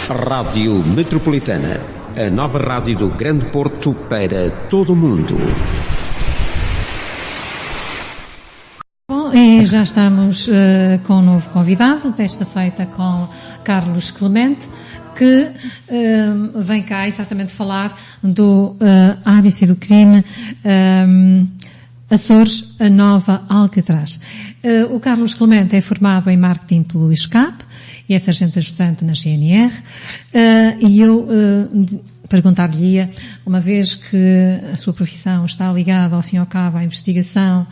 Rádio Metropolitana, a nova rádio do Grande Porto para todo o mundo. Bom, e já estamos com um novo convidado, desta feita com Carlos Clemente, que vem cá exatamente falar do ABC do crime, Açores, a nova Alcatraz. O Carlos Clemente é formado em marketing pelo ISCAP e é sargento ajudante na GNR, e eu perguntar-lhe-ia, uma vez que a sua profissão está ligada ao fim e ao cabo à investigação,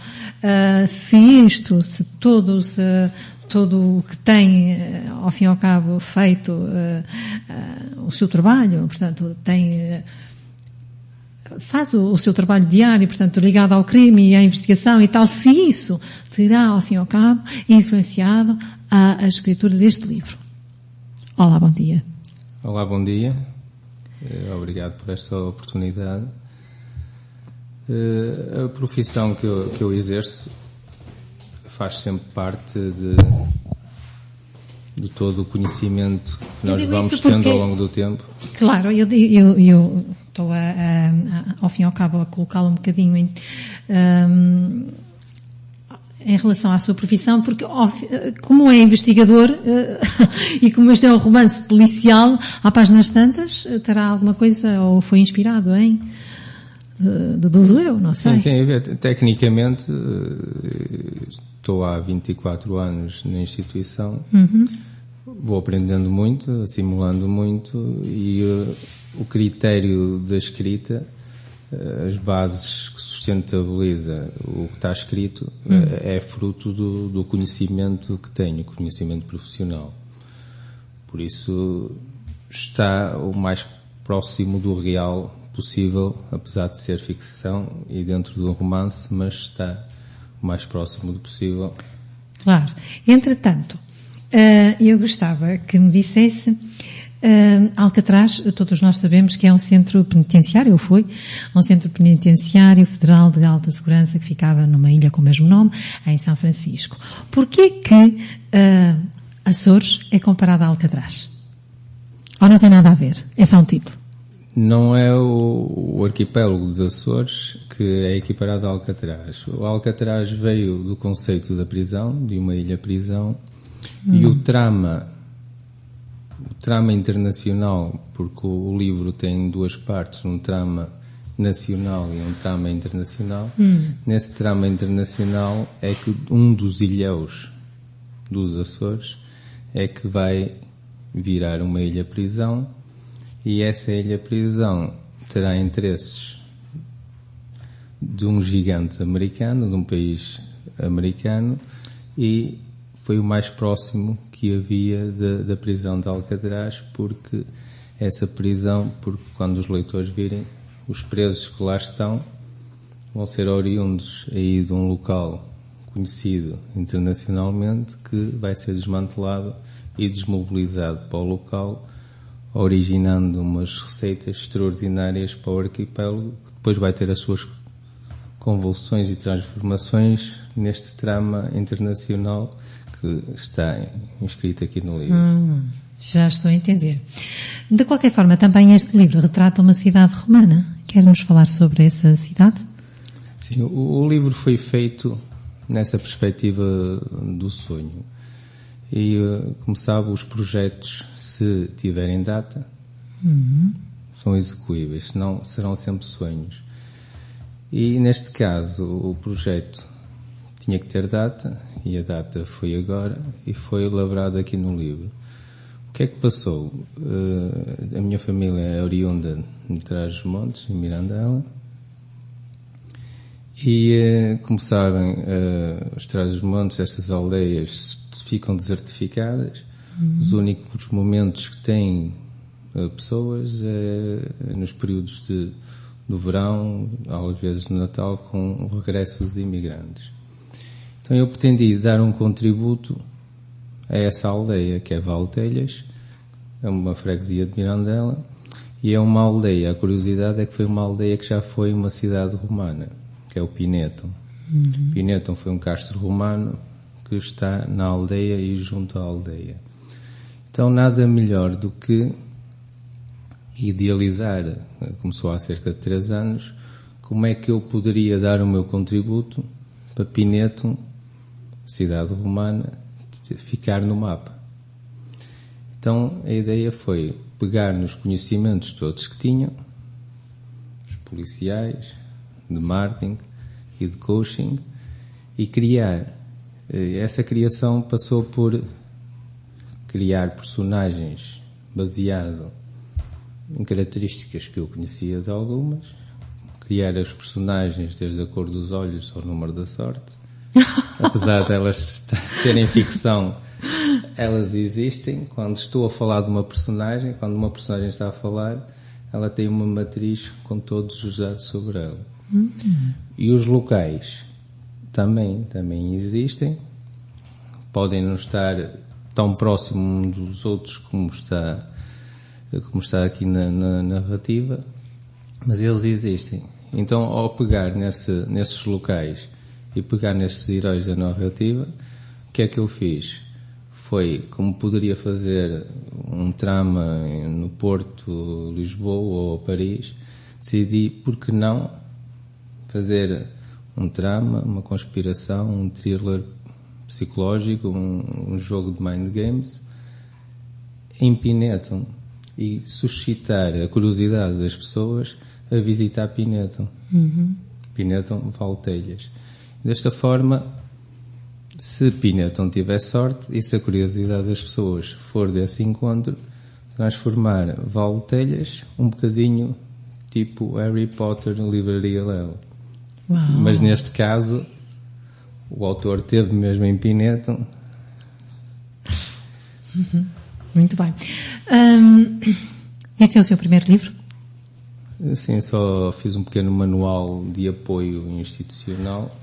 se todo o que tem, ao fim e ao cabo, feito o seu trabalho, portanto, faz o seu trabalho diário, portanto, ligado ao crime e à investigação e tal, se isso terá, ao fim e ao cabo, influenciado a escritura deste livro. Olá, bom dia. Olá, bom dia. Obrigado por esta oportunidade. A profissão que eu exerço faz sempre parte de todo o conhecimento que nós vamos tendo ao longo do tempo. Claro, eu estou ao fim e ao cabo a colocá-lo um bocadinho em relação à sua profissão, porque como é investigador e como este é um romance policial, há páginas tantas, terá alguma coisa, ou foi inspirado em, deduzo eu, não sei. Sim, tem a ver. Tecnicamente, estou há 24 anos na instituição, vou aprendendo muito, assimilando muito, e o critério da escrita, as bases que sustentabiliza o que está escrito, é fruto do conhecimento que tenho, conhecimento profissional. Por isso está o mais próximo do real possível, apesar de ser ficção e dentro de um romance, mas está o mais próximo do possível. Claro. Entretanto, eu gostava que me dissesse, Alcatraz, todos nós sabemos que é um centro penitenciário, ou foi um centro penitenciário federal de alta segurança que ficava numa ilha com o mesmo nome, em São Francisco. Porquê que Açores é comparado a Alcatraz? Ou não tem nada a ver? É só um título? Não é o arquipélago dos Açores que é equiparado a Alcatraz. O Alcatraz veio do conceito da prisão, de uma ilha-prisão, e o trama internacional, porque o livro tem duas partes, um trama nacional e um trama internacional. Nesse trama internacional é que um dos ilhéus dos Açores é que vai virar uma ilha-prisão, e essa ilha-prisão terá interesses de um gigante americano, de um país americano, e foi o mais próximo que havia da prisão de Alcatraz, porque essa prisão, porque quando os leitores virem, os presos que lá estão vão ser oriundos aí de um local conhecido internacionalmente, que vai ser desmantelado e desmobilizado para o local, originando umas receitas extraordinárias para o arquipélago, que depois vai ter as suas convulsões e transformações neste trama internacional que está inscrito aqui no livro. Já estou a entender. De qualquer forma, também este livro retrata uma cidade romana. Quer-nos falar sobre essa cidade? Sim, o livro foi feito nessa perspectiva do sonho. E, como sabe, os projetos, se tiverem data, são execuíveis, senão serão sempre sonhos. E, neste caso, o projeto tinha que ter data, e a data foi agora, e foi elaborado aqui no livro. O que é que passou? A minha família é oriunda de Trás-os-Montes, em Mirandela, e, como sabem, os Trás-os-Montes, estas aldeias, ficam desertificadas. Os únicos momentos que têm pessoas é nos períodos do verão, às vezes no Natal, com o regresso dos imigrantes. Então eu pretendi dar um contributo a essa aldeia, que é Valtelhas, é uma freguesia de Mirandela, e é uma aldeia, a curiosidade é que foi uma aldeia que já foi uma cidade romana, que é o Pinetum. Pinetum foi um castro romano que está na aldeia e junto à aldeia. Então nada melhor do que idealizar, começou há cerca de 3 anos, como é que eu poderia dar o meu contributo para Pinetum, cidade romana, ficar no mapa. Então a ideia foi pegar nos conhecimentos todos que tinham, os policiais, de marketing e de coaching, e criar. Essa criação passou por criar personagens baseado em características que eu conhecia de algumas, criar as personagens desde a cor dos olhos ao número da sorte. Apesar de elas terem ficção, elas existem. Quando estou a falar de uma personagem, quando uma personagem está a falar, ela tem uma matriz com todos os dados sobre ela. E os locais também existem. Podem não estar tão próximos uns dos outros como está aqui na narrativa, mas eles existem. Então, ao pegar nesses locais e pegar nesses heróis da narrativa, o que é que eu fiz? Foi, como poderia fazer um trama no Porto, Lisboa ou Paris, decidi, por que não, fazer um trama, uma conspiração, um thriller psicológico, um jogo de mind games, em Pinetum, e suscitar a curiosidade das pessoas a visitar Pinetum. Pinetum vale telhas. Desta forma, se Pinetum tiver sorte e se a curiosidade das pessoas for desse encontro, transformar Vale Telhas um bocadinho tipo Harry Potter no Livraria Léo. Mas neste caso, o autor teve mesmo em Pinetum. Muito bem. Este é o seu primeiro livro? Sim, só fiz um pequeno manual de apoio institucional.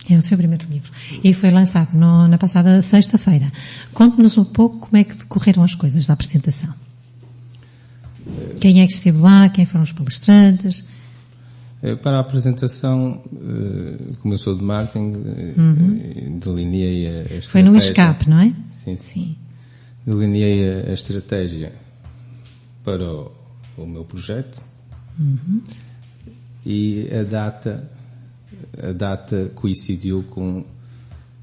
É o seu primeiro livro. E foi lançado na passada sexta-feira. Conte-nos um pouco como é que decorreram as coisas da apresentação. Quem é que esteve lá? Quem foram os palestrantes? Para a apresentação, como eu sou de marketing, delineei a estratégia. Foi no escape, não é? Sim. Delineei a estratégia para o meu projeto. E a data coincidiu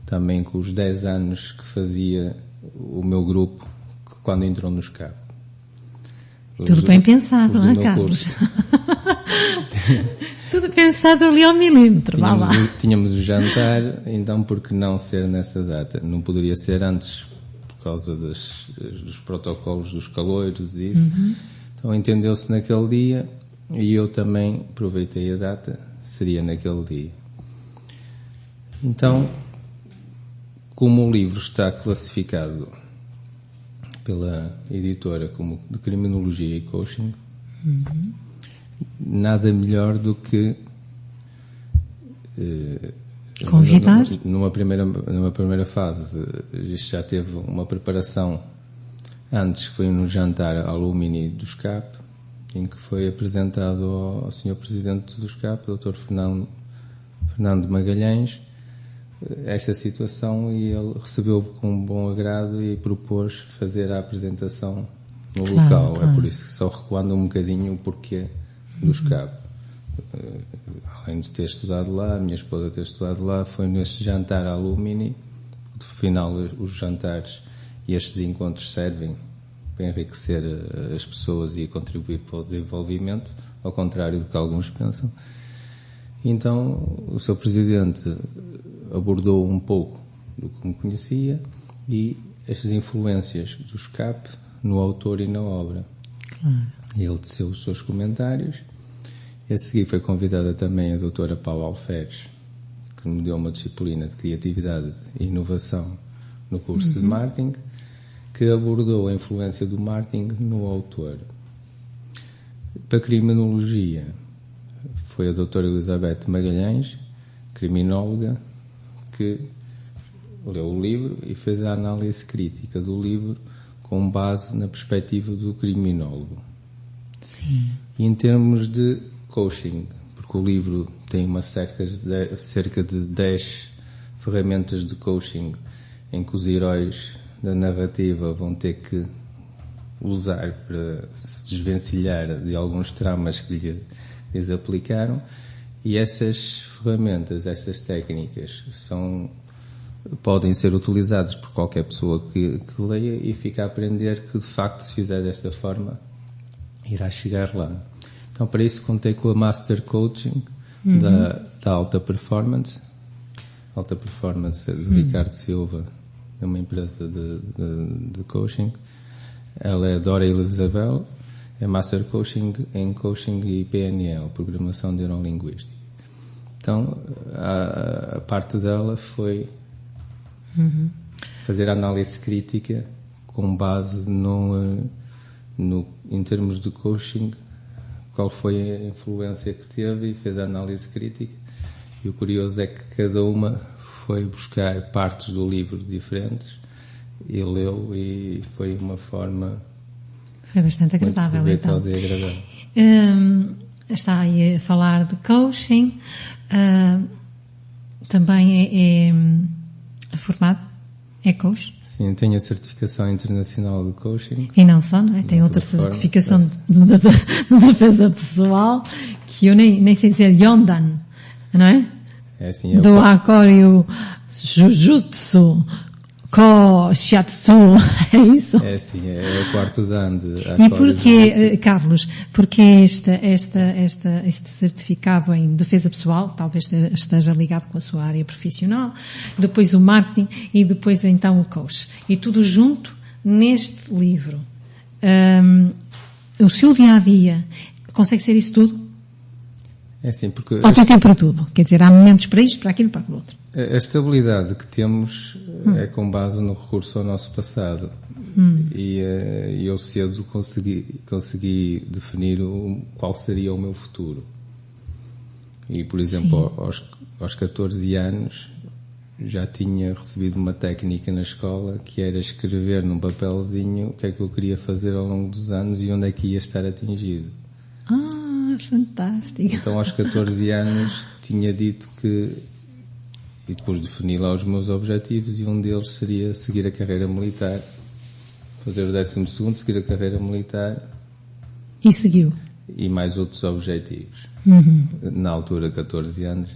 também com os 10 anos que fazia o meu grupo quando entrou no escape. Tudo bem pensado, não é, Carlos? Tudo pensado ali ao milímetro. Tínhamos o jantar, então por que não ser nessa data? Não poderia ser antes, por causa dos protocolos dos caloiros e isso. Então entendeu-se naquele dia e eu também aproveitei a data, seria naquele dia. Então, como o livro está classificado pela editora como de criminologia e coaching, nada melhor do que convidar. Numa primeira fase, isto já teve uma preparação antes, foi no jantar alumni do SCAP, em que foi apresentado ao Sr. Presidente do SCAP, Dr. Fernando Magalhães, esta situação, e ele recebeu com um bom agrado e propôs fazer a apresentação no local. É por isso que só recuando um bocadinho o porquê do SCAP. Além de ter estudado lá, a minha esposa ter estudado lá, foi nesse jantar alumni. Afinal, os jantares e estes encontros servem para enriquecer as pessoas e contribuir para o desenvolvimento, ao contrário do que alguns pensam. Então, o Sr. Presidente abordou um pouco do que me conhecia e estas influências do SCAP no autor e na obra. E ele teceu os seus comentários. E a seguir foi convidada também a doutora Paula Alferes, que me deu uma disciplina de criatividade e inovação no curso de marketing, que abordou a influência do marketing no autor. Para a criminologia, foi a doutora Elizabeth Magalhães, criminóloga, que leu o livro e fez a análise crítica do livro com base na perspectiva do criminólogo. Sim. E em termos de coaching, porque o livro tem cerca de 10 ferramentas de coaching em que os heróis da narrativa vão ter que usar para se desvencilhar de alguns traumas que lhes aplicaram, e essas ferramentas, essas técnicas podem ser utilizadas por qualquer pessoa que leia e fica a aprender que, de facto, se fizer desta forma, irá chegar lá. Então, para isso, contei com a Master Coaching da Alta Performance do Ricardo Silva, de uma empresa de coaching. Ela é Dora Elisabel, é Master Coaching em Coaching e PNL, Programação Neurolinguística. Então, a parte dela foi fazer análise crítica com base em termos de coaching, qual foi a influência que teve, e fez a análise crítica. E o curioso é que cada uma foi buscar partes do livro diferentes e leu, e foi uma forma... Foi bastante agradável, então. E agradável. Está aí a falar de coaching, também é formado, é coach? Sim, tenho a certificação internacional de coaching. E não só, não é? Tem outra certificação de defesa pessoal, que eu nem sei dizer, Yondan, não é? É assim, do Hakuryu Jujutsu Shiatsu, é isso? É sim, é o quarto dan de E porquê, Carlos, porque este certificado em defesa pessoal, talvez esteja ligado com a sua área profissional, depois o marketing e depois então o coach. E tudo junto neste livro. O seu dia-a-dia consegue ser isso tudo? É assim, porque... Ou tem tempo para tudo? Quer dizer, há momentos para isto, para aquilo, para aquilo outro. A estabilidade que temos é com base no recurso ao nosso passado. E eu cedo consegui definir qual seria o meu futuro. E, por exemplo, aos 14 anos já tinha recebido uma técnica na escola que era escrever num papelzinho o que é que eu queria fazer ao longo dos anos e onde é que ia estar atingido. Fantástico. Então, aos 14 anos, tinha dito que... E depois defini lá os meus objetivos, e um deles seria seguir a carreira militar, fazer o 12º, seguir a carreira militar. E seguiu. E mais outros objetivos. Na altura, 14 anos,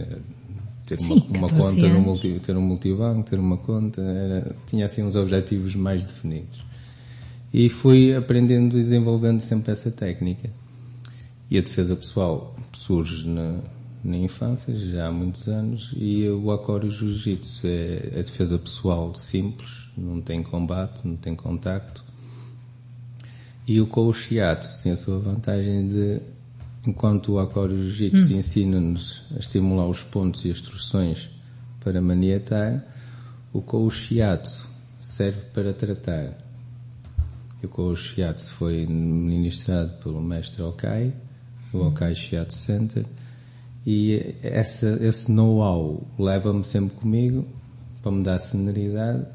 ter uma conta ter um multibanco, ter uma conta, tinha assim uns objetivos mais definidos. E fui aprendendo e desenvolvendo sempre essa técnica. E a defesa pessoal surge na infância, já há muitos anos, e o Hakuryu Jiu-Jitsu é a defesa pessoal simples, não tem combate, não tem contacto. E o Coach Shiatsu tem a sua vantagem de, enquanto o Hakuryu Jiu-Jitsu ensina-nos a estimular os pontos e as instruções para maniatar, o Coach Shiatsu serve para tratar. E o Coach Shiatsu foi ministrado pelo mestre Okai, do Okai Shiatsu Center, e esse know-how leva-me sempre comigo para me dar celeridade,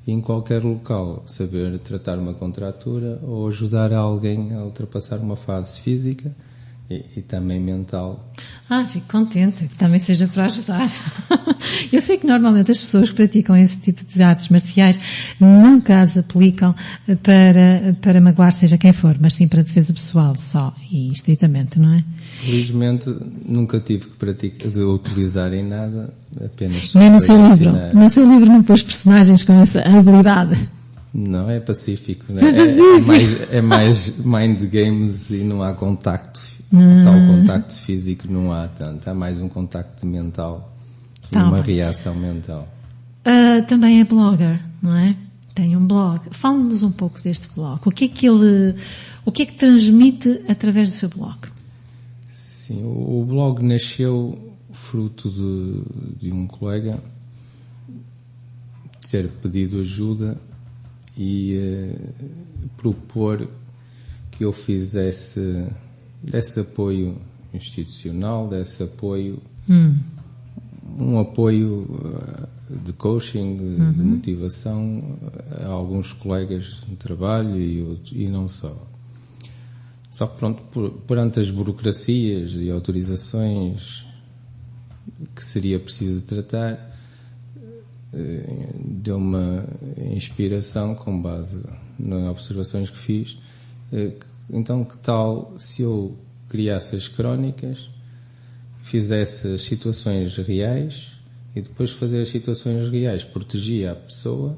e em qualquer local saber tratar uma contratura ou ajudar alguém a ultrapassar uma fase física e também mental. Fico contente que também seja para ajudar. Eu sei que normalmente as pessoas que praticam esse tipo de artes marciais nunca as aplicam para magoar seja quem for, mas sim para defesa pessoal só e estritamente, não é? Felizmente nunca tive que de utilizar em nada, apenas nem no seu livro. No seu livro não pôs personagens com essa habilidade. Não, é pacífico, né? É mais mind games e não há contacto. Tal contacto físico não há tanto. Há mais um contacto mental e uma reação mental. Também é blogger, não é? Tem um blog. Fala-nos um pouco deste blog. O que é que transmite através do seu blog? Sim, o blog nasceu fruto de um colega ter pedido ajuda e propor que eu fizesse desse apoio institucional, desse apoio, um apoio de coaching, de motivação a alguns colegas de trabalho e não só. Só que pronto, perante as burocracias e autorizações que seria preciso tratar, deu uma inspiração com base nas observações que fiz Então, que tal se eu criasse as crónicas, fizesse as situações reais e depois de fazer as situações reais protegia a pessoa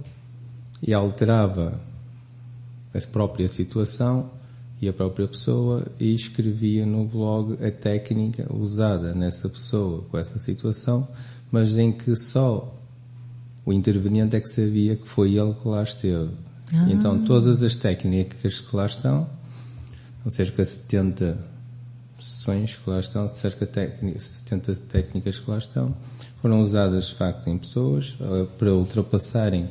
e alterava a própria situação e a própria pessoa e escrevia no blog a técnica usada nessa pessoa com essa situação, mas em que só o interveniente é que sabia que foi ele que lá esteve. Então todas as técnicas que lá estão, cerca de 70 sessões que lá estão, cerca de 70 técnicas que lá estão, foram usadas de facto em pessoas para ultrapassarem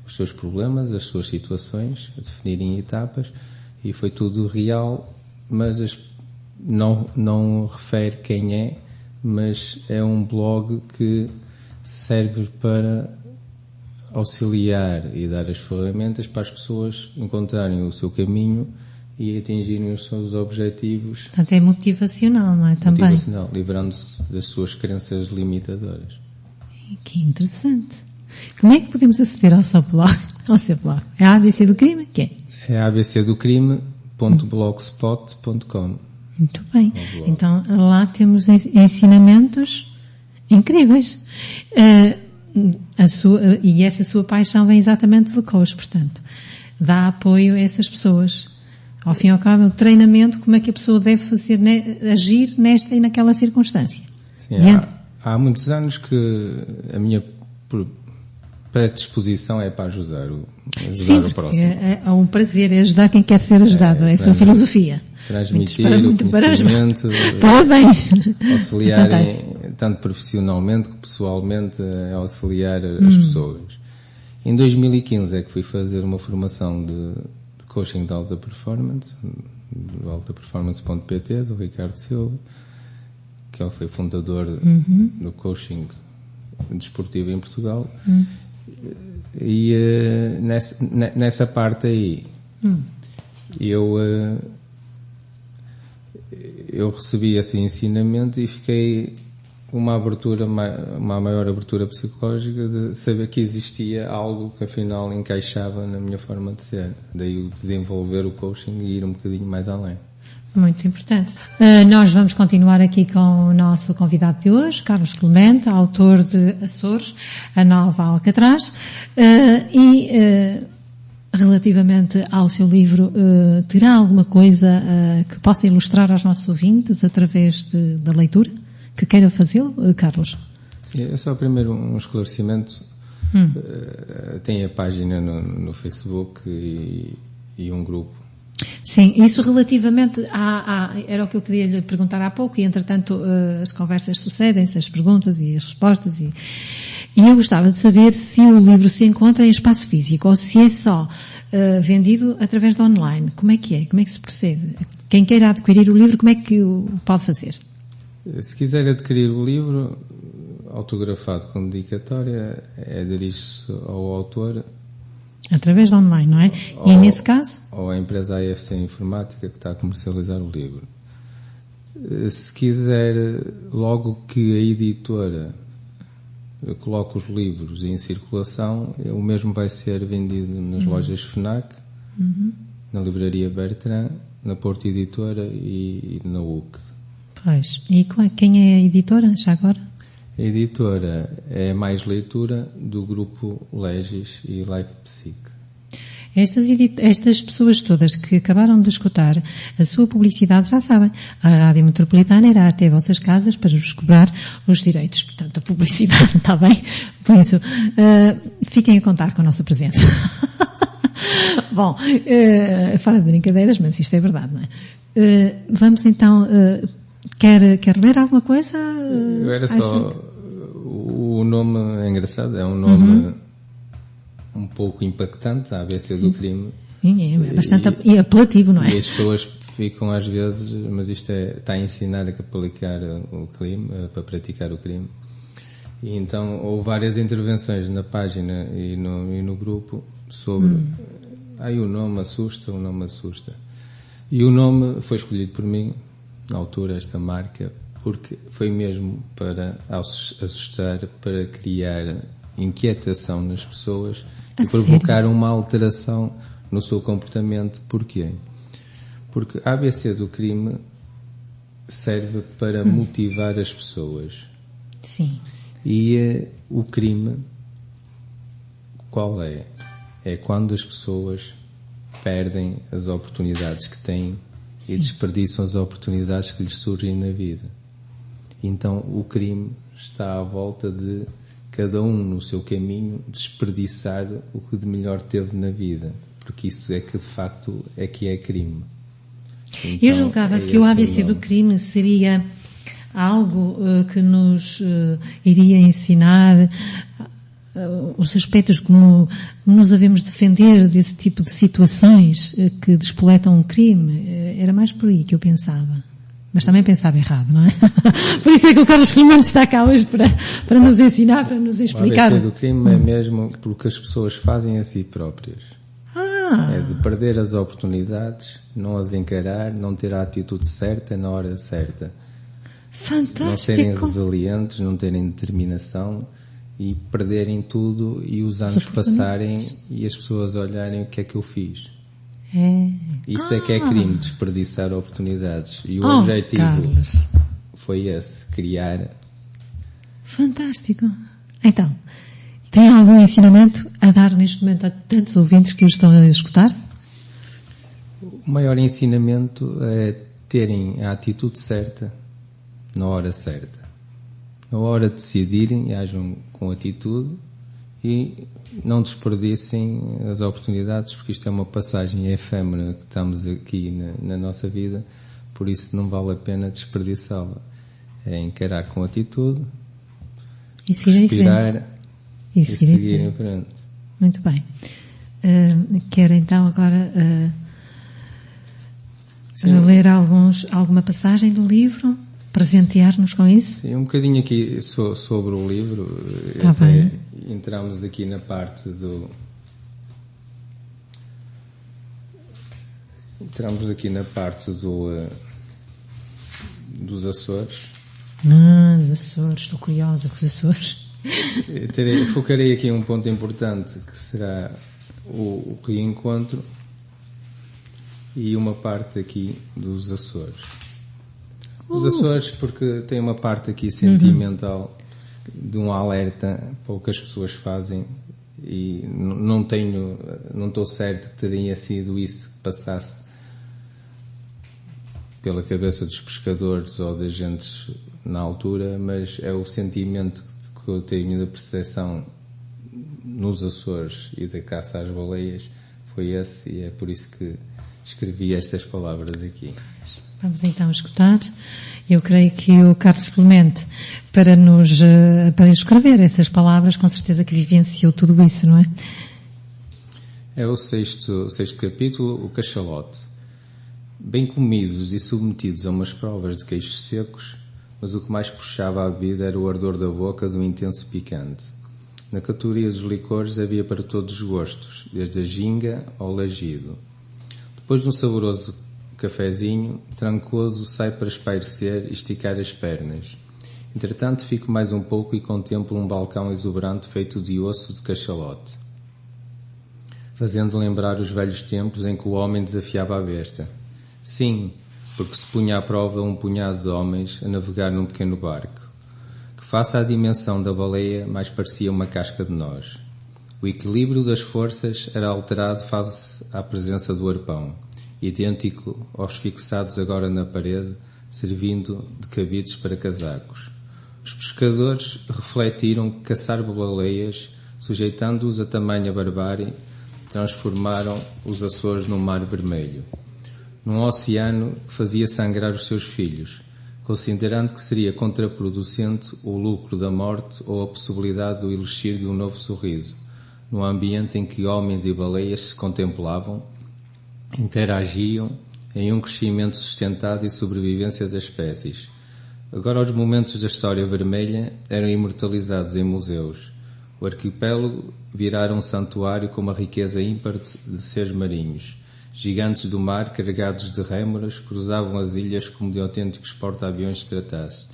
os seus problemas, as suas situações, a definirem etapas, e foi tudo real, mas não refere quem é, mas é um blog que serve para auxiliar e dar as ferramentas para as pessoas encontrarem o seu caminho e atingirem os seus objetivos. Portanto, é motivacional, não é? Também. Motivacional, livrando-se das suas crenças limitadoras. Que interessante. Como é que podemos aceder ao seu blog? É a ABC do Crime? Que é abcdocrime.blogspot.com. Muito bem. Então, lá temos ensinamentos incríveis. E essa sua paixão vem exatamente do coach, portanto. Dá apoio a essas pessoas. Ao fim e ao cabo, é um treinamento, como é que a pessoa deve fazer, agir nesta e naquela circunstância. Sim, há muitos anos que a minha predisposição é para ajudar o próximo. É um prazer, é ajudar quem quer ser ajudado, é a sua filosofia. Transmitir o conhecimento, parabéns. Auxiliar tanto profissionalmente como pessoalmente, auxiliar as pessoas. Em 2015 é que fui fazer uma formação de coaching de alta performance, do altaperformance.pt, do Ricardo Silva, que ele foi fundador do coaching desportivo em Portugal. E nessa parte aí eu recebi esse ensinamento e fiquei com uma maior abertura psicológica de saber que existia algo que afinal encaixava na minha forma de ser. Daí o desenvolver o coaching e ir um bocadinho mais além. Muito importante. Nós vamos continuar aqui com o nosso convidado de hoje, Carlos Clemente, autor de Açores, a Nova Alcatraz, relativamente ao seu livro, terá alguma coisa que possa ilustrar aos nossos ouvintes através da leitura? Que queira fazê-lo, Carlos? Sim, é só primeiro um esclarecimento. Tem a página no Facebook e um grupo. Sim, isso relativamente era o que eu queria lhe perguntar há pouco, e entretanto as conversas sucedem-se, as perguntas e as respostas, e eu gostava de saber se o livro se encontra em espaço físico ou se é só vendido através do online. Como é que se procede? Quem queira adquirir o livro, como é que o pode fazer? Se quiser adquirir o livro autografado com dedicatória, dirige-se ao autor. Através do online, não é? E nesse caso? Ou a empresa AFC Informática que está a comercializar o livro. Se quiser, logo que a editora coloca os livros em circulação, o mesmo vai ser vendido nas lojas FNAC, na livraria Bertrand, na Porto Editora e na UC. Pois. E quem é a editora, já agora? A editora é Mais Leitura, do grupo Legis e Life Psique. Estas pessoas todas que acabaram de escutar a sua publicidade já sabem. A Rádio Metropolitana irá até vossas casas para vos cobrar os direitos. Portanto, a publicidade, está bem? Por isso, fiquem a contar com a nossa presença. Bom, fora de brincadeiras, mas isto é verdade, não é? Vamos então... Quer ler alguma coisa? Era só... O nome é engraçado, é um nome um pouco impactante, a ABC do crime. Sim, é bastante apelativo, não é? E as pessoas ficam às vezes, mas isto está a ensinar a aplicar o crime, para praticar o crime. E então houve várias intervenções na página e no grupo sobre o nome assusta. E o nome foi escolhido por mim, na altura, esta marca, porque foi mesmo para assustar, para criar inquietação nas pessoas e provocar uma alteração no seu comportamento. Porquê? Porque a ABC do crime serve para motivar as pessoas. Sim. E o crime, qual é? É quando as pessoas perdem as oportunidades que têm e desperdiçam as oportunidades que lhes surgem na vida. Então o crime está à volta de cada um no seu caminho desperdiçar o que de melhor teve na vida, porque isso é que de facto é que é crime. Então, eu julgava que o ABC do crime seria algo que nos iria ensinar os aspectos como nos devemos defender desse tipo de situações que despoletam um crime. Era mais por aí que eu pensava. Mas também pensava errado, não é? Por isso é que o Carlos Clemente está cá hoje para nos ensinar, para nos explicar. O ABC do crime é mesmo porque as pessoas fazem a si próprias. É de perder as oportunidades, não as encarar, não ter a atitude certa na hora certa. Fantástico. Não serem resilientes, não terem determinação e perderem tudo e os anos passarem e as pessoas olharem o que é que eu fiz. Isso é que é crime, desperdiçar oportunidades. E o objetivo foi esse, criar. Fantástico. Então, tem algum ensinamento a dar neste momento a tantos ouvintes que os estão a escutar? O maior ensinamento é terem a atitude certa na hora certa. Na hora de decidirem, ajam com atitude e não desperdicem as oportunidades, porque isto é uma passagem efêmera que estamos aqui na nossa vida, por isso não vale a pena desperdiçá-la. É encarar com atitude, e seguir respirar e seguir em frente. Muito bem. Quero então agora ler alguma passagem do livro? Presentear-nos com isso? Sim, um bocadinho aqui sobre o livro. Está bem. Entramos aqui na parte do... Entramos aqui na parte dos Açores. Os Açores, estou curiosa com os Açores. Focarei aqui um ponto importante, que será o reencontro e uma parte aqui dos Açores. Os Açores, porque tem uma parte aqui sentimental de um alerta para o que as pessoas fazem e não estou certo que teria sido isso que passasse pela cabeça dos pescadores ou de agentes na altura, mas é o sentimento que eu tenho da percepção nos Açores e da caça às baleias, foi esse, e é por isso que escrevi estas palavras aqui. Vamos então escutar. Eu creio que o Carlos Clemente, para escrever essas palavras, com certeza que vivenciou tudo isso, não é? É o sexto capítulo, o cachalote. Bem comidos e submetidos a umas provas de queijos secos, mas o que mais puxava a bebida era o ardor da boca do intenso picante. Na categoria dos licores havia para todos os gostos, desde a ginga ao lagido. Depois de um saboroso cafezinho, trancoso sai para espairecer e esticar as pernas. Entretanto, fico mais um pouco e contemplo um balcão exuberante feito de osso de cachalote, fazendo lembrar os velhos tempos em que o homem desafiava a besta. Sim, porque se punha à prova um punhado de homens a navegar num pequeno barco, que face à dimensão da baleia mais parecia uma casca de noz. O equilíbrio das forças era alterado face à presença do arpão, idêntico aos fixados agora na parede, servindo de cabides para casacos. Os pescadores refletiram que caçar baleias, sujeitando-os a tamanha barbárie, transformaram os Açores num mar vermelho, num oceano que fazia sangrar os seus filhos, considerando que seria contraproducente o lucro da morte ou a possibilidade do elixir de um novo sorriso, num ambiente em que homens e baleias se contemplavam, interagiam em um crescimento sustentado e sobrevivência das espécies. Agora os momentos da história vermelha eram imortalizados em museus. O arquipélago virara um santuário com uma riqueza ímpar de seres marinhos. Gigantes do mar, carregados de rémoras, cruzavam as ilhas como de autênticos porta-aviões se tratasse.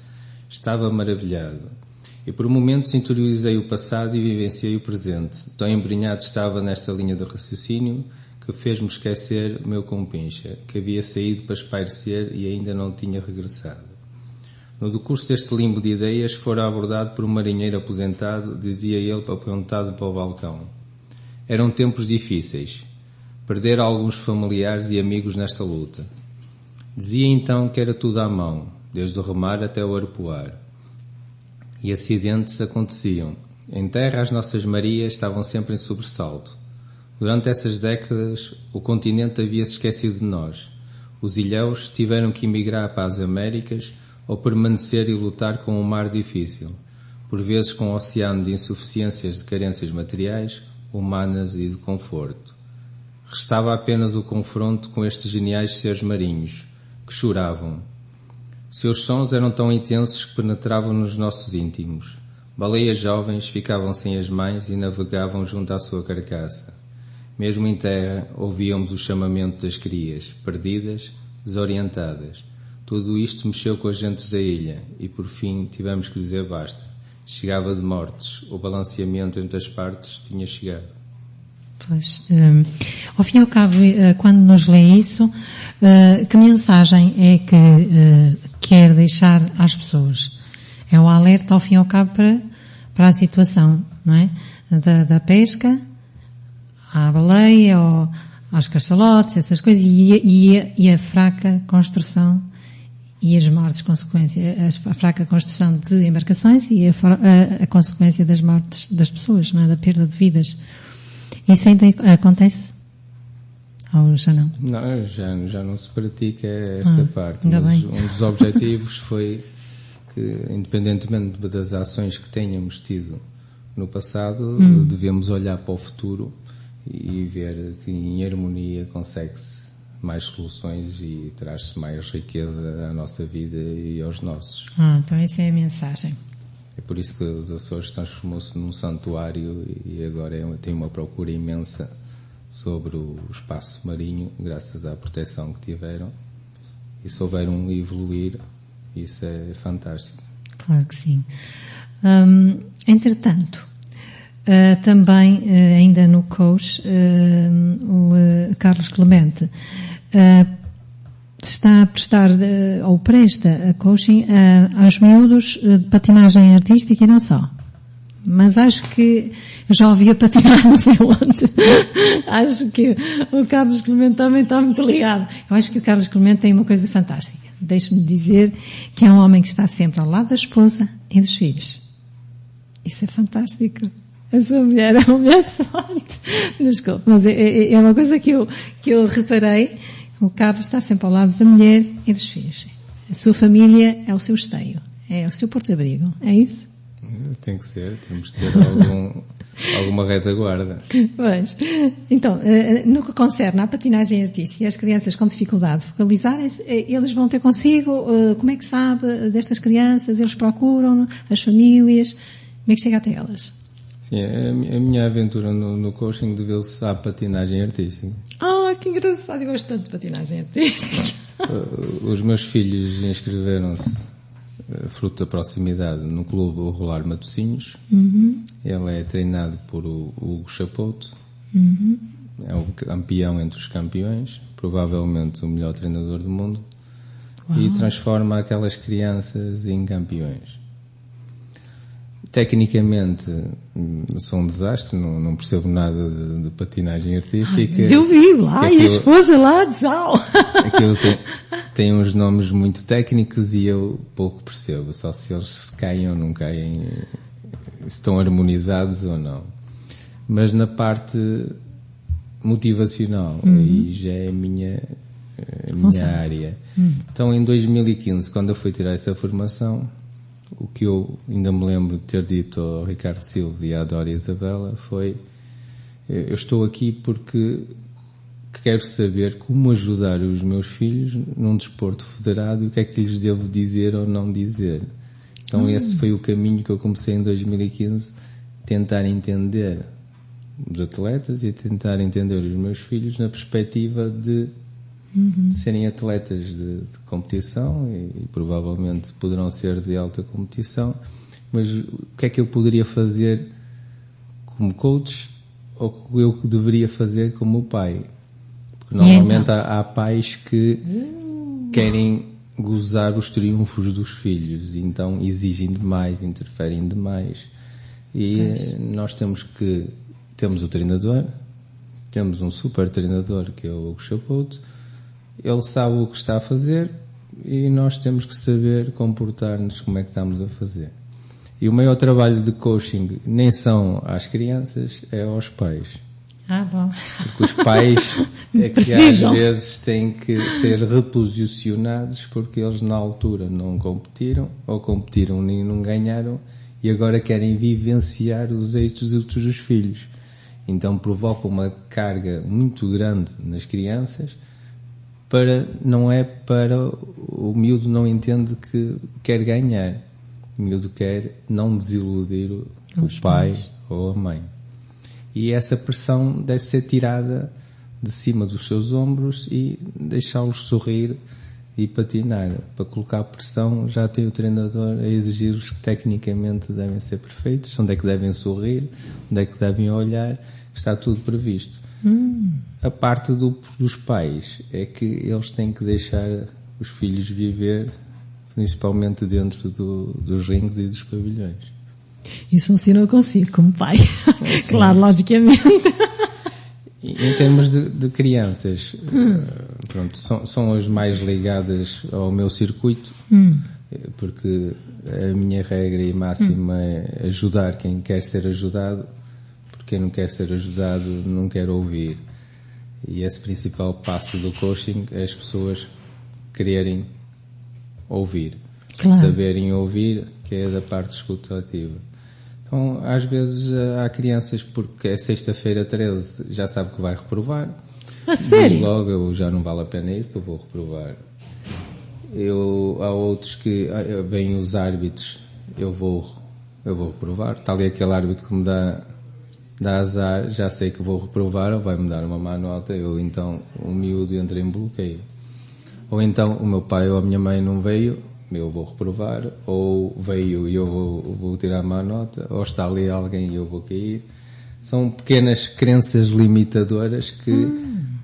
Estava maravilhado. E por momentos interiorizei o passado e vivenciei o presente. Tão embrenhado estava nesta linha de raciocínio que fez-me esquecer o meu compincha, que havia saído para espairecer e ainda não tinha regressado. No decurso deste limbo de ideias, fora abordado por um marinheiro aposentado, dizia ele apontado para o balcão. Eram tempos difíceis. Perdera alguns familiares e amigos nesta luta. Dizia então que era tudo à mão, desde o remar até o arpoar. E acidentes aconteciam. Em terra as nossas marias estavam sempre em sobressalto. Durante essas décadas o continente havia-se esquecido de nós. Os ilhéus tiveram que emigrar para as Américas ou permanecer e lutar com um mar difícil, por vezes com um oceano de insuficiências de carências materiais, humanas e de conforto. Restava apenas o confronto com estes geniais seres marinhos, que choravam. Seus sons eram tão intensos que penetravam nos nossos íntimos. Baleias jovens ficavam sem as mães e navegavam junto à sua carcaça. Mesmo em terra, ouvíamos o chamamento das crias, perdidas, desorientadas. Tudo isto mexeu com as gentes da ilha e, por fim, tivemos que dizer basta. Chegava de mortes. O balanceamento entre as partes tinha chegado. Pois, ao fim e ao cabo, quando nos lê isso, que mensagem é que quer deixar às pessoas? É um alerta, ao fim e ao cabo, para a situação, não é? Da pesca, à baleia, aos cachalotes, essas coisas, e a fraca construção e as mortes, consequência, a fraca construção de embarcações e a consequência das mortes das pessoas, não é? Da perda de vidas. Isso ainda acontece? Ou já não? Não, já não se pratica esta parte. Ainda mas bem. Um dos objetivos foi que, independentemente das ações que tenhamos tido no passado, devemos olhar para o futuro e ver que em harmonia consegue-se mais soluções e traz-se mais riqueza à nossa vida e aos nossos. Então essa é a mensagem. É por isso que os Açores transformou-se num santuário e agora tem uma procura imensa sobre o espaço marinho, graças à proteção que tiveram e souberam evoluir. Isso é fantástico. Claro que sim. Entretanto, também, ainda no coach, o Carlos Clemente está a prestar, ou presta, coaching aos miúdos de patinagem artística e não só. Mas acho que já ouvi a patinar não sei onde. Acho que o Carlos Clemente também está muito ligado. Eu acho que o Carlos Clemente tem uma coisa fantástica. Deixe-me dizer que é um homem que está sempre ao lado da esposa e dos filhos. Isso é fantástico. A sua mulher é uma mulher forte. Desculpe, mas é uma coisa que eu reparei. O Carlos está sempre ao lado da mulher e dos filhos. A sua família é o seu esteio. É o seu porto-abrigo. É isso? Tem que ser. Temos de ter alguma retaguarda. Pois. Então, no que concerne à patinagem artística, as crianças com dificuldade de focalizarem-se, eles vão ter consigo, como é que sabe destas crianças? Eles procuram as famílias? Como é que chega até elas? Sim, a minha aventura no coaching deveu-se à patinagem artística. Que engraçado, eu gosto tanto de patinagem artística. Os meus filhos inscreveram-se, fruto da proximidade, no clube O Rolar Matosinhos. Ele é treinado por o Hugo Chapoto. É um campeão entre os campeões, provavelmente o melhor treinador do mundo. Uau. E transforma aquelas crianças em campeões. Tecnicamente sou um desastre, não percebo nada de patinagem artística. Mas eu vi lá, e a esposa lá, desal. Aquilo tem uns nomes muito técnicos e eu pouco percebo, só se eles se caem ou não caem, se estão harmonizados ou não. Mas na parte motivacional, aí já é a minha área. Então em 2015, quando eu fui tirar essa formação, o que eu ainda me lembro de ter dito ao Ricardo Silva e à Dória Isabela foi: eu estou aqui porque quero saber como ajudar os meus filhos num desporto federado e o que é que lhes devo dizer ou não dizer. Então esse foi o caminho que eu comecei em 2015, tentar entender os atletas e tentar entender os meus filhos na perspectiva de serem atletas de competição e provavelmente poderão ser de alta competição, mas o que é que eu poderia fazer como coach ou o que eu deveria fazer como pai? Porque normalmente então? há pais que querem gozar os triunfos dos filhos, então exigem demais, interferem demais. E nós temos o treinador, temos um super treinador que é o Hugo Chapout, ele sabe o que está a fazer e nós temos que saber comportar-nos como é que estamos a fazer. E o maior trabalho de coaching nem são às crianças, é aos pais. Bom. Porque os pais é que às vezes têm que ser reposicionados porque eles na altura não competiram, ou competiram e não ganharam, e agora querem vivenciar os êxitos dos filhos. Então provoca uma carga muito grande nas crianças, não é para o miúdo não entende que quer ganhar. O miúdo quer não desiludir o pai ou a mãe. E essa pressão deve ser tirada de cima dos seus ombros e deixá-los sorrir e patinar. Para colocar pressão, já tem o treinador a exigir-os que tecnicamente devem ser perfeitos, onde é que devem sorrir, onde é que devem olhar, está tudo previsto. A parte dos pais é que eles têm que deixar os filhos viver, principalmente dentro dos rings e dos pavilhões. Isso assim não consigo, como pai. Claro, logicamente. Em termos de crianças, pronto, são as mais ligadas ao meu circuito, porque a minha regra e máxima é ajudar quem quer ser ajudado, porque quem não quer ser ajudado não quer ouvir. E esse principal passo do coaching é as pessoas quererem ouvir, saberem ouvir, que é da parte escutativa. Então, às vezes há crianças, porque é sexta-feira 13, já sabe que vai reprovar. A sério? E logo eu já não vale a pena ir, que eu vou reprovar. Há outros que vêm os árbitros, eu vou reprovar. Está ali aquele árbitro que me dá azar, já sei que vou reprovar, ou vai-me dar uma má nota, eu então o miúdo entra em bloqueio. Ou então o meu pai ou a minha mãe não veio, eu vou reprovar, ou veio e eu vou tirar má nota, ou está ali alguém e eu vou cair. São pequenas crenças limitadoras que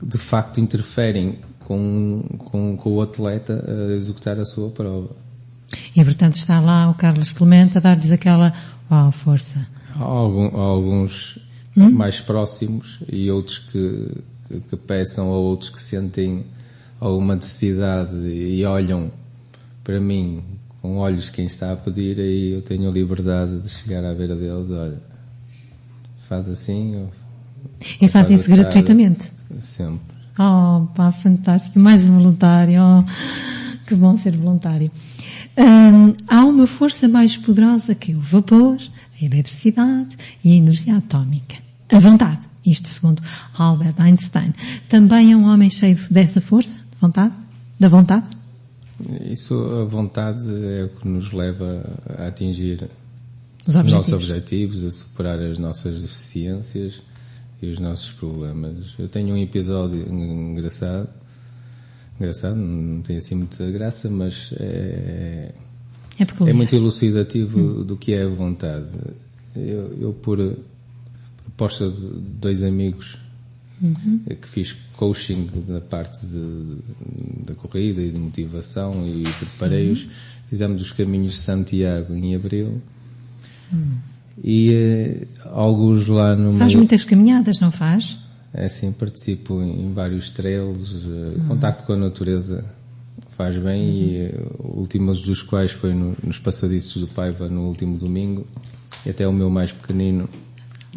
de facto interferem com o atleta a executar a sua prova. E portanto está lá o Carlos Clemente a dar-lhes aquela força. Há alguns mais próximos e outros que peçam, ou outros que sentem alguma necessidade e olham para mim com olhos quem está a pedir, aí eu tenho a liberdade de chegar à beira deles, olha, faz assim. E fazem isso gratuitamente? Sempre. Fantástico. Mais um voluntário. Que bom ser voluntário. Há uma força mais poderosa que o vapor, a eletricidade e a energia atómica. A vontade. Isto segundo Albert Einstein. Também é um homem cheio dessa força, de vontade? Da vontade? Isso, a vontade é o que nos leva a atingir os nossos objetivos, a superar as nossas deficiências e os nossos problemas. Eu tenho um episódio engraçado, não tem assim muita graça, mas é muito elucidativo do que é a vontade. Eu por proposta de dois amigos que fiz coaching na parte da corrida e de motivação e preparei-os, fizemos os caminhos de Santiago em abril e alguns lá no meio... Faz muitas caminhadas, não faz? É sim, participo em vários trails, contacto com a natureza faz bem e o último dos quais foi nos passadiços do Paiva no último domingo, e até o meu mais pequenino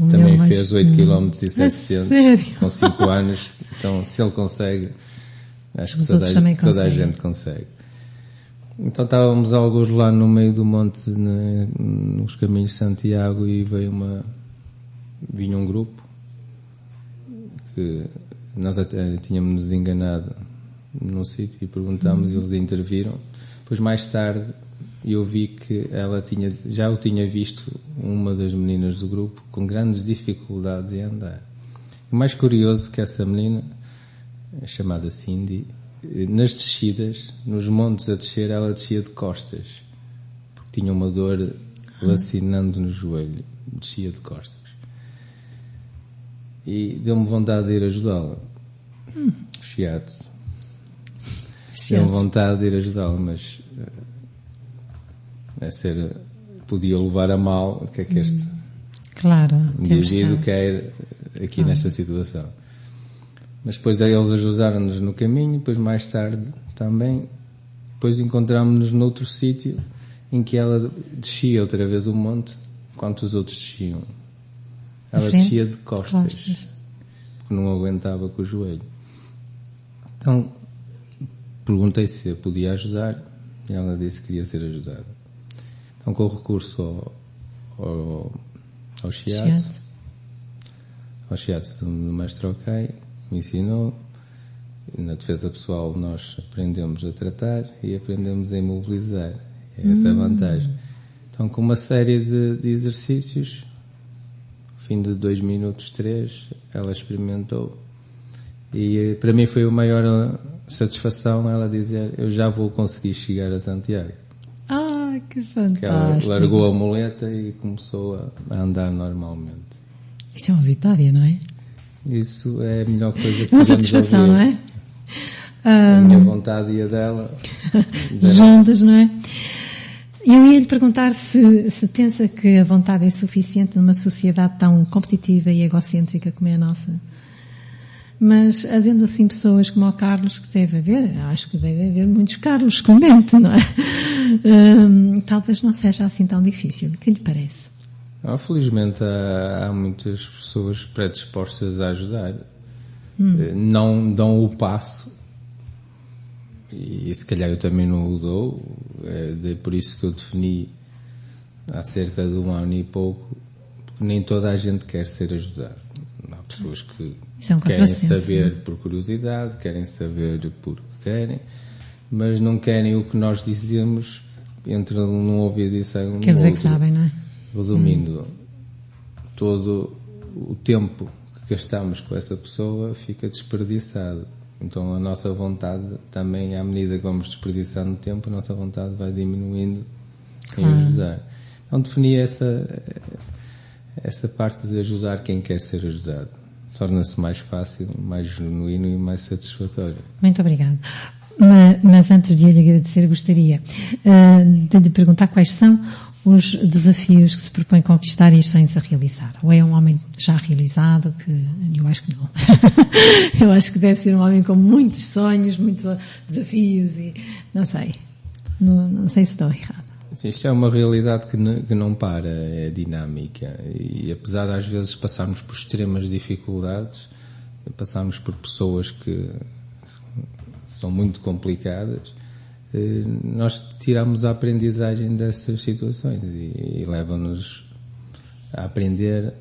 também fez 8 km e 700 com 5 anos, então se ele consegue, acho que toda a gente consegue. Então estávamos alguns lá no meio do monte, nos caminhos de Santiago, e vinha um grupo que nós até tínhamos nos enganado num sítio e perguntámos, eles interviram. Depois mais tarde eu vi que ela já o tinha visto, uma das meninas do grupo, com grandes dificuldades em andar. O mais curioso é que essa menina, chamada Cindy, nas descidas, nos montes a descer, ela descia de costas, porque tinha uma dor lacinando no joelho, descia de costas. E deu-me vontade de ir ajudá-la. Chiato. Tinha vontade de ir ajudá-lo, mas podia levar a mal o que é que este indivíduo quer aqui nesta situação. Mas depois eles ajudaram-nos no caminho, depois mais tarde também, depois encontrámos-nos noutro sítio em que ela descia outra vez o monte, enquanto os outros desciam. Ela descia de costas, porque não aguentava com o joelho. Então, perguntei se eu podia ajudar, e ela disse que queria ser ajudada. Então, com o recurso ao shiatsu do mestre Okai, me ensinou. Na defesa pessoal nós aprendemos a tratar e aprendemos a imobilizar. É essa a vantagem. Então, com uma série de exercícios, ao fim de 2 minutos, 3, ela experimentou. E para mim foi a maior satisfação ela dizer: eu já vou conseguir chegar a Santiago. Ah, que fantástico. Ela largou a muleta e começou a andar normalmente. Isso é uma vitória, não é? Isso é a melhor coisa que uma podemos satisfação, ouvir. não é? A minha vontade e a dela. Juntas, não é? Eu ia lhe perguntar se pensa que a vontade é suficiente numa sociedade tão competitiva e egocêntrica como é a nossa. Mas, havendo assim pessoas como o Carlos, que deve haver, acho que deve haver muitos Carlos Clemente, não é? Talvez não seja assim tão difícil. O que lhe parece? Felizmente há muitas pessoas predispostas a ajudar. Não dão o passo, e se calhar eu também não o dou. É por isso que eu defini há cerca de 1 ano e pouco, porque nem toda a gente quer ser ajudada. Há pessoas que querem saber por curiosidade, querem saber porque querem, mas não querem o que nós dizemos, entram num ouvido e saem no outro. Quer dizer que sabem, não é? Resumindo, todo o tempo que gastamos com essa pessoa fica desperdiçado. Então a nossa vontade também, à medida que vamos desperdiçando tempo, a nossa vontade vai diminuindo em ajudar. Então defini essa parte de ajudar quem quer ser ajudado. Torna-se mais fácil, mais genuíno e mais satisfatório. Muito obrigada. Mas antes de lhe agradecer, gostaria de lhe perguntar quais são os desafios que se propõe conquistar e sem se realizar. Ou é um homem já realizado, que eu acho que não. Eu acho que deve ser um homem com muitos sonhos, muitos desafios e não sei. Não sei se estou errado. Sim, isto é uma realidade que não para, é dinâmica. E apesar de às vezes passarmos por extremas dificuldades, passarmos por pessoas que são muito complicadas, nós tiramos a aprendizagem dessas situações e leva-nos a aprender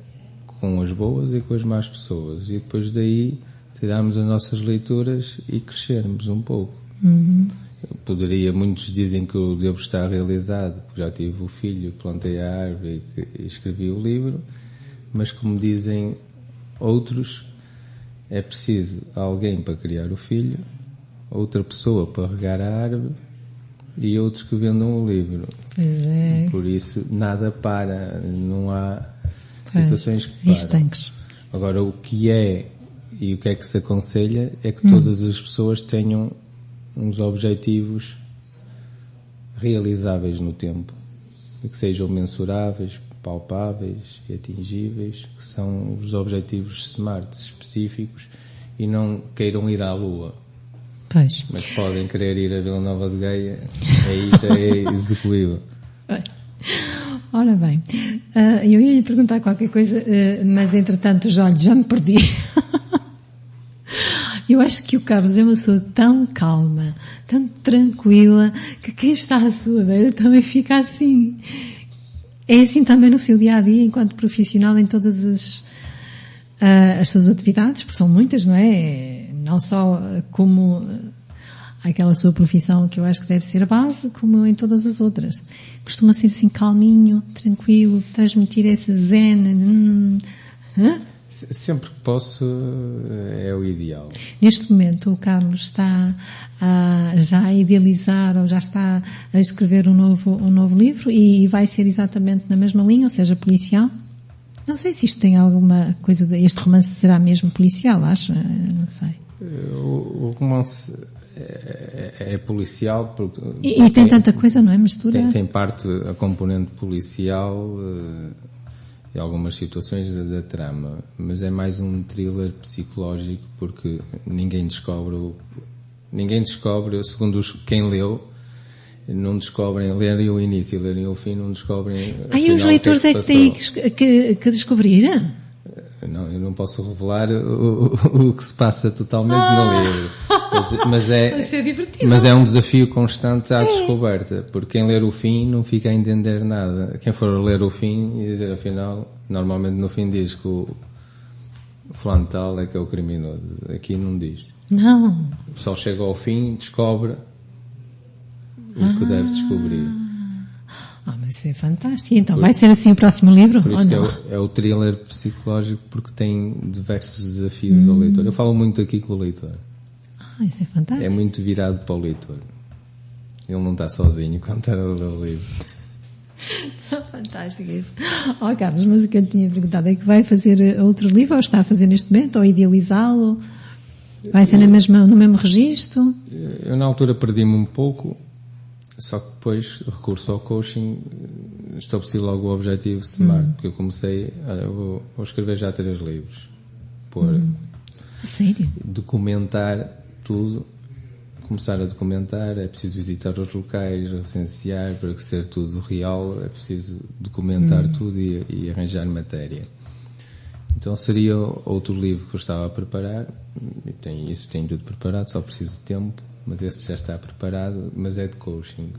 com as boas e com as más pessoas, e depois daí tirarmos as nossas leituras e crescermos um pouco. Muitos dizem que eu devo estar realizado porque já tive o filho, plantei a árvore e escrevi o livro, mas como dizem outros, é preciso alguém para criar o filho, outra pessoa para regar a árvore e outros que vendam o livro. Pois é. Por isso nada para, não há situações que param. Estanques. Agora, o que é e o que é que se aconselha é que todas as pessoas tenham uns objetivos realizáveis no tempo, e que sejam mensuráveis, palpáveis e atingíveis, que são os objetivos SMART específicos, e não queiram ir à Lua. Pois. Mas podem querer ir a Vila Nova de Gaia, aí já é execuível. Ora bem, eu ia lhe perguntar qualquer coisa, mas entretanto já me perdi. Eu acho que o Carlos é uma pessoa tão calma, tão tranquila, que quem está à sua beira também fica assim. É assim também no seu dia-a-dia, enquanto profissional, em todas as suas atividades, porque são muitas, não é? Não só como aquela sua profissão, que eu acho que deve ser a base, como em todas as outras. Costuma ser assim calminho, tranquilo, transmitir esse zen. Sempre que posso é o ideal. Neste momento o Carlos está já a idealizar ou já está a escrever um novo livro e vai ser exatamente na mesma linha, ou seja, policial? Não sei se isto tem alguma coisa, este romance será mesmo policial, acho, não sei. O romance é policial. E tem tanta coisa, não é? Mistura. Tem parte, a componente policial e algumas situações da trama, mas é mais um thriller psicológico, porque ninguém descobre, segundo quem leu, não descobrem, lerem o início e lerem o fim, não descobrem. E os leitores é que têm que descobrir? Não, eu não posso revelar o que se passa totalmente no livro. Mas é um desafio constante à descoberta, porque quem ler o fim não fica a entender nada. Quem for ler o fim e dizer, afinal, normalmente no fim diz que o fulano tal é que é o criminoso. Aqui não diz. Não. Só chega ao fim, descobre o que deve descobrir. Mas isso é fantástico. Então, vai ser assim o próximo livro? Por isso que é o thriller psicológico, porque tem diversos desafios ao leitor. Eu falo muito aqui com o leitor. Isso é fantástico. É muito virado para o leitor. Ele não está sozinho quando está a ler o livro. Fantástico isso. Carlos, mas o que eu tinha perguntado é que vai fazer outro livro, ou está a fazer neste momento, ou idealizá-lo? Vai ser no mesmo registro? Eu na altura perdi-me um pouco. Só que depois, recurso ao coaching, estabeleci logo o objetivo SMART, porque eu comecei, vou escrever já 3 livros. Sério? Documentar tudo, começar a documentar, é preciso visitar os locais, recensear, para que seja tudo real, é preciso documentar tudo e arranjar matéria. Então seria outro livro que eu estava a preparar, isso tem tudo preparado, só preciso de tempo. Mas esse já está preparado, mas é de coaching.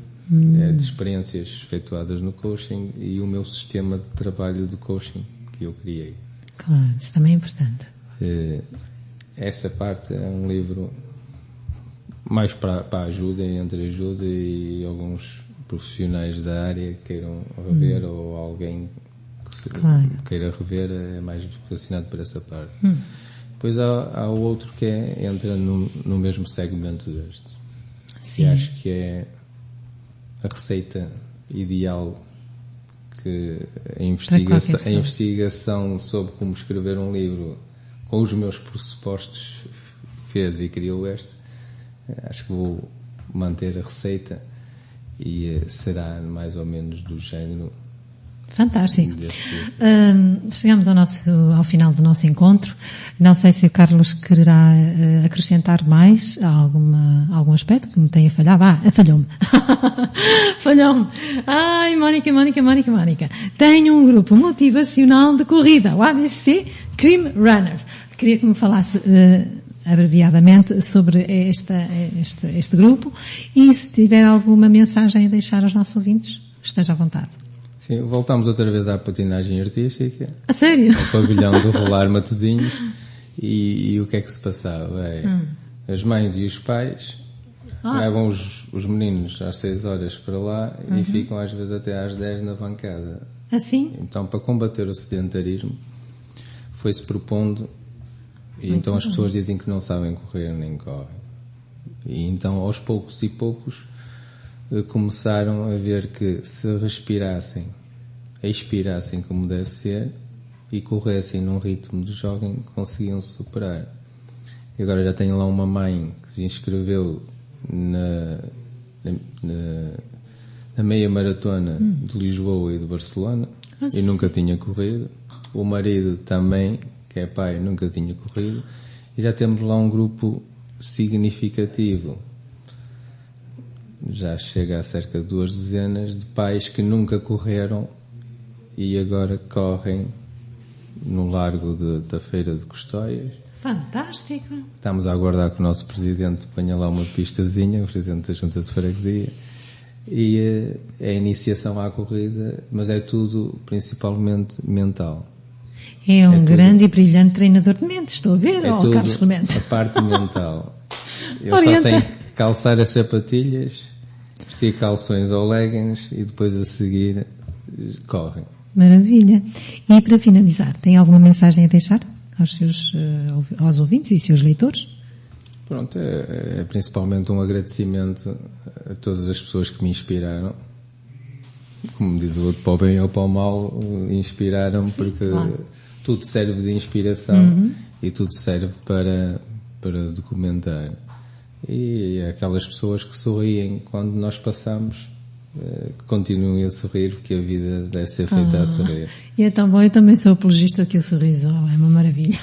É de experiências efetuadas no coaching e o meu sistema de trabalho de coaching que eu criei. Claro, isso também é importante. Essa parte é um livro mais para ajuda, entre ajuda e alguns profissionais da área que queiram rever ou alguém que queira rever, é mais vocacionado para essa parte. Depois há o outro que entra no mesmo segmento deste. Sim. E acho que é a receita ideal que a investigação sobre como escrever um livro com os meus pressupostos fez e criou este. Acho que vou manter a receita e será mais ou menos do género. Fantástico. Chegamos ao final do nosso encontro. Não sei se o Carlos quererá acrescentar mais algum aspecto que me tenha falhado. Falhou-me. Falhou-me. Ai, Mónica. Tenho um grupo motivacional de corrida, o ABC Cream Runners. Queria que me falasse abreviadamente sobre este grupo e se tiver alguma mensagem a deixar aos nossos ouvintes, esteja à vontade. Sim, voltamos outra vez à patinagem artística. A sério? Ao pavilhão do Rolar Matosinhos. E o que é que se passava? As mães e os pais levam os meninos às 6 horas para lá e ficam às vezes até às 10 na bancada. Assim? Então, para combater o sedentarismo, foi-se propondo, e então as pessoas dizem que não sabem correr nem correm. E então, aos poucos começaram a ver que se respirassem, expirassem como deve ser e corressem num ritmo de jogging, conseguiam superar. E agora já tenho lá uma mãe que se inscreveu na meia maratona de Lisboa e de Barcelona e nunca tinha corrido. O marido também, que é pai, nunca tinha corrido. E já temos lá um grupo significativo. Já chega a cerca de 2 dezenas de pais que nunca correram e agora correm no largo da Feira de Custóias. Fantástico! Estamos a aguardar que o nosso presidente ponha lá uma pistazinha, o presidente da Junta de Freguesia, e é a iniciação à corrida, mas é tudo principalmente mental. É um grande e brilhante treinador de mente, estou a ver, Carlos Clemente. A parte mental. Ele só tem que calçar as sapatilhas, vestir calções ou leggings e depois a seguir correm. Maravilha. E para finalizar, tem alguma mensagem a deixar aos ouvintes e seus leitores? Pronto, é principalmente um agradecimento a todas as pessoas que me inspiraram. Como diz o outro, para o bem ou para o mal, inspiraram-me, porque tudo serve de inspiração e tudo serve para para documentar. E aquelas pessoas que sorriem quando nós passamos, que continuem a sorrir, porque a vida deve ser feita a sorrir. E é tão bom, eu também sou apologista que o sorriso é uma maravilha.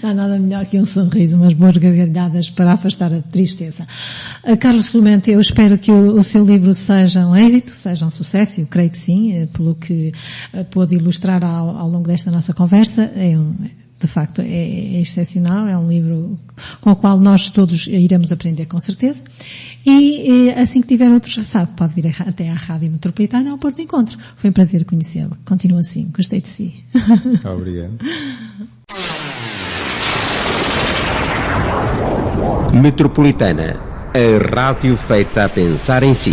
Não há nada melhor que um sorriso, umas boas gargalhadas para afastar a tristeza. Carlos Clemente, eu espero que o seu livro seja um êxito, seja um sucesso, eu creio que sim, pelo que pôde ilustrar ao longo desta nossa conversa. De facto, é excepcional, é um livro com o qual nós todos iremos aprender com certeza. E assim que tiver outro, já sabe, pode vir até à Rádio Metropolitana ao Porto de Encontro. Foi um prazer conhecê-lo. Continua assim, gostei de si. Obrigado. Metropolitana, a rádio feita a pensar em si.